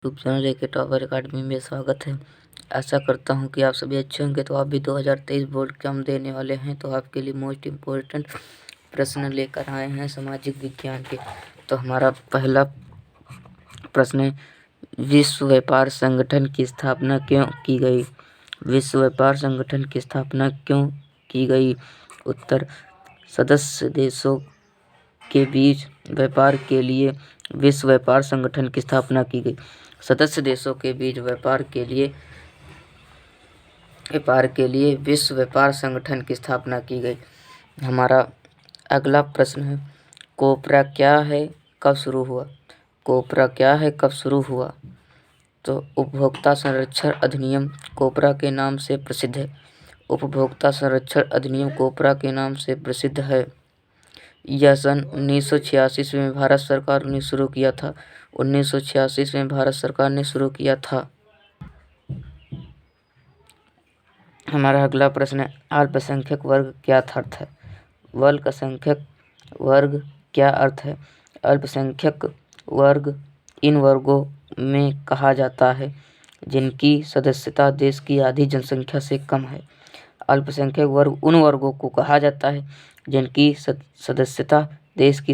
YouTube channel A K topper academy में स्वागत है। आशा करता हूं कि आप सभी अच्छे होंगे। तो आप भी 2023 बोर्ड एग्जाम देने वाले हैं, तो आपके लिए मोस्ट इम्पोर्टेंट प्रश्न लेकर आए हैं सामाजिक विज्ञान के। तो हमारा पहला प्रश्न है, विश्व व्यापार संगठन की स्थापना क्यों की गई? विश्व व्यापार संगठन की स्थापना क्यों की गई? उत्तर, सदस्य देशों के बीच व्यापार के लिए विश्व व्यापार संगठन की स्थापना की गई। सदस्य देशों के बीच व्यापार के लिए विश्व व्यापार संगठन की स्थापना की गई। हमारा अगला प्रश्न है, कोपरा क्या है, कब शुरू हुआ? कोपरा क्या है, कब शुरू हुआ? तो उपभोक्ता संरक्षण अधिनियम कोपरा के नाम से प्रसिद्ध है। उपभोक्ता संरक्षण अधिनियम कोपरा के नाम से प्रसिद्ध है। यह सन 1986 में भारत सरकार ने शुरू किया था। 1986 में भारत सरकार ने शुरू किया था। हमारा अगला प्रश्न है, अल्पसंख्यक वर्ग क्या अर्थ है? अल्पसंख्यक वर्ग क्या अर्थ है? अल्पसंख्यक वर्ग इन वर्गों में कहा जाता है जिनकी सदस्यता देश की आधी जनसंख्या से कम है। अल्पसंख्यक वर्ग उन वर्गों को कहा जाता है जिनकी सदस्यता देश की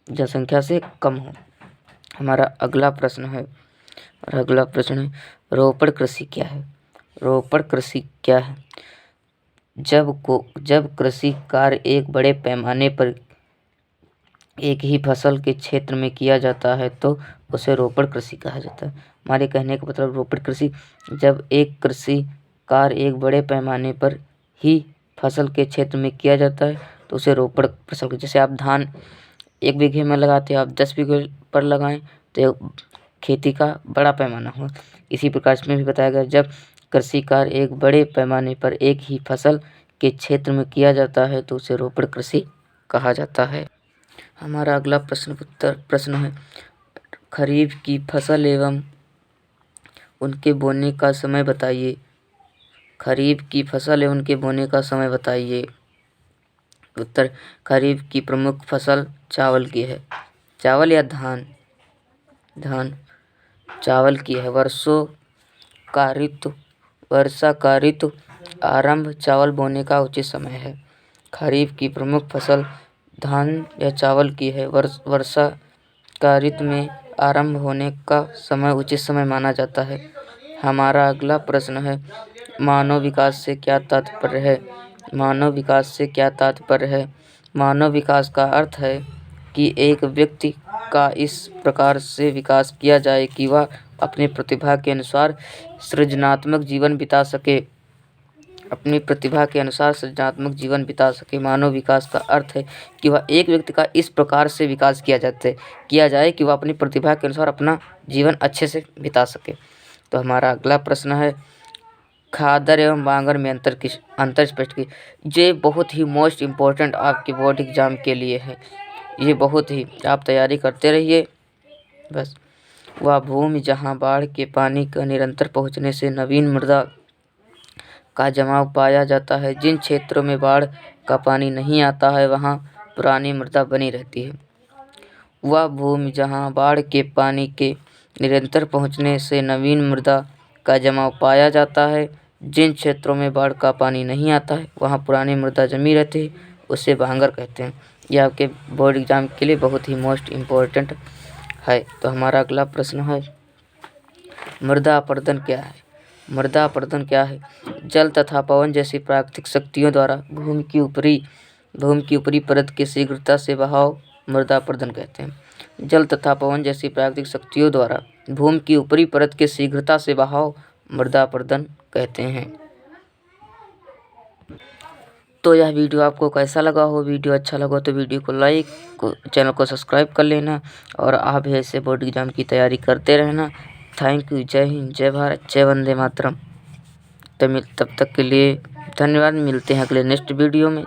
जनसंख्या से कम हो। हमारा अगला प्रश्न है, रोपण कृषि क्या है? रोपण कृषि क्या है? जब कृषि कार्य एक बड़े पैमाने पर एक ही फसल के क्षेत्र में किया जाता है तो उसे रोपण कृषि कहा जाता है। हमारे कहने का मतलब, रोपण कृषि जब एक कृषि कार्य एक बड़े पैमाने पर ही फसल के क्षेत्र में किया जाता है तो उसे रोपण फसल। जैसे आप धान 1 बीघे में लगाते हो, आप 10 बीघे पर लगाएं तो खेती का बड़ा पैमाना हो। इसी प्रकार इसमें भी बताया गया, जब कृषि कार्य एक बड़े पैमाने पर एक ही फसल के क्षेत्र में किया जाता है तो उसे रोपण कृषि कहा जाता है। हमारा अगला प्रश्न है, खरीफ की फसल एवं उनके बोने का समय बताइए। खरीफ की फसल एवं उनके बोने का समय बताइए। उत्तर, खरीफ की प्रमुख फसल चावल की है। चावल या धान चावल की है। वर्षा का ऋतु आरंभ चावल बोने का उचित समय है। खरीफ की प्रमुख फसल धान या चावल की है। वर्षा का ऋतु में आरंभ होने का समय उचित समय माना जाता है। हमारा अगला प्रश्न है, मानव विकास से क्या तात्पर्य है? मानव विकास से क्या तात्पर्य है? मानव विकास का अर्थ है कि एक व्यक्ति का इस प्रकार से विकास किया जाए कि वह अपनी प्रतिभा के अनुसार सृजनात्मक जीवन बिता सके। मानव विकास का अर्थ है कि वह एक व्यक्ति का इस प्रकार से विकास किया जाए कि वह अपनी प्रतिभा के अनुसार अपना जीवन अच्छे से बिता सके। तो हमारा अगला प्रश्न है, खादर एवं बांगर में अंतर स्पष्ट कीजिए। ये बहुत ही मोस्ट इम्पोर्टेंट आपके बोर्ड एग्जाम के लिए है। ये बहुत ही आप तैयारी करते रहिए बस। वह भूमि जहाँ बाढ़ के पानी का निरंतर पहुँचने से नवीन मृदा का जमाव पाया जाता है। जिन क्षेत्रों में बाढ़ का पानी नहीं आता है वहाँ पुरानी मृदा बनी रहती है। वह भूमि जहाँ बाढ़ के पानी के निरंतर पहुँचने से नवीन मृदा का जमाव पाया जाता है। जिन क्षेत्रों में बाढ़ का पानी नहीं आता है वहाँ पुरानी मृदा जमी रहती है, उसे बांगर कहते हैं। यह आपके बोर्ड एग्जाम के लिए बहुत ही मोस्ट इम्पोर्टेंट है। तो हमारा अगला प्रश्न है, मृदा अपरदन क्या है? मृदा अपरदन क्या है? जल तथा पवन जैसी प्राकृतिक शक्तियों द्वारा भूमि की ऊपरी परत के शीघ्रता से बहाव मृदा अपरदन कहते हैं। जल तथा पवन जैसी प्राकृतिक शक्तियों द्वारा भूमि की ऊपरी परत के शीघ्रता से बहाव मृदा अपरदन कहते हैं। तो यह वीडियो आपको कैसा लगा हो? वीडियो अच्छा लगा तो वीडियो को लाइक, चैनल को सब्सक्राइब कर लेना और आप ऐसे बोर्ड एग्जाम की तैयारी करते रहना। Thank you. जय हिंद, जय भारत, जय वंदे मातरम। तब तक के लिए धन्यवाद। मिलते हैं अगले नेक्स्ट वीडियो में।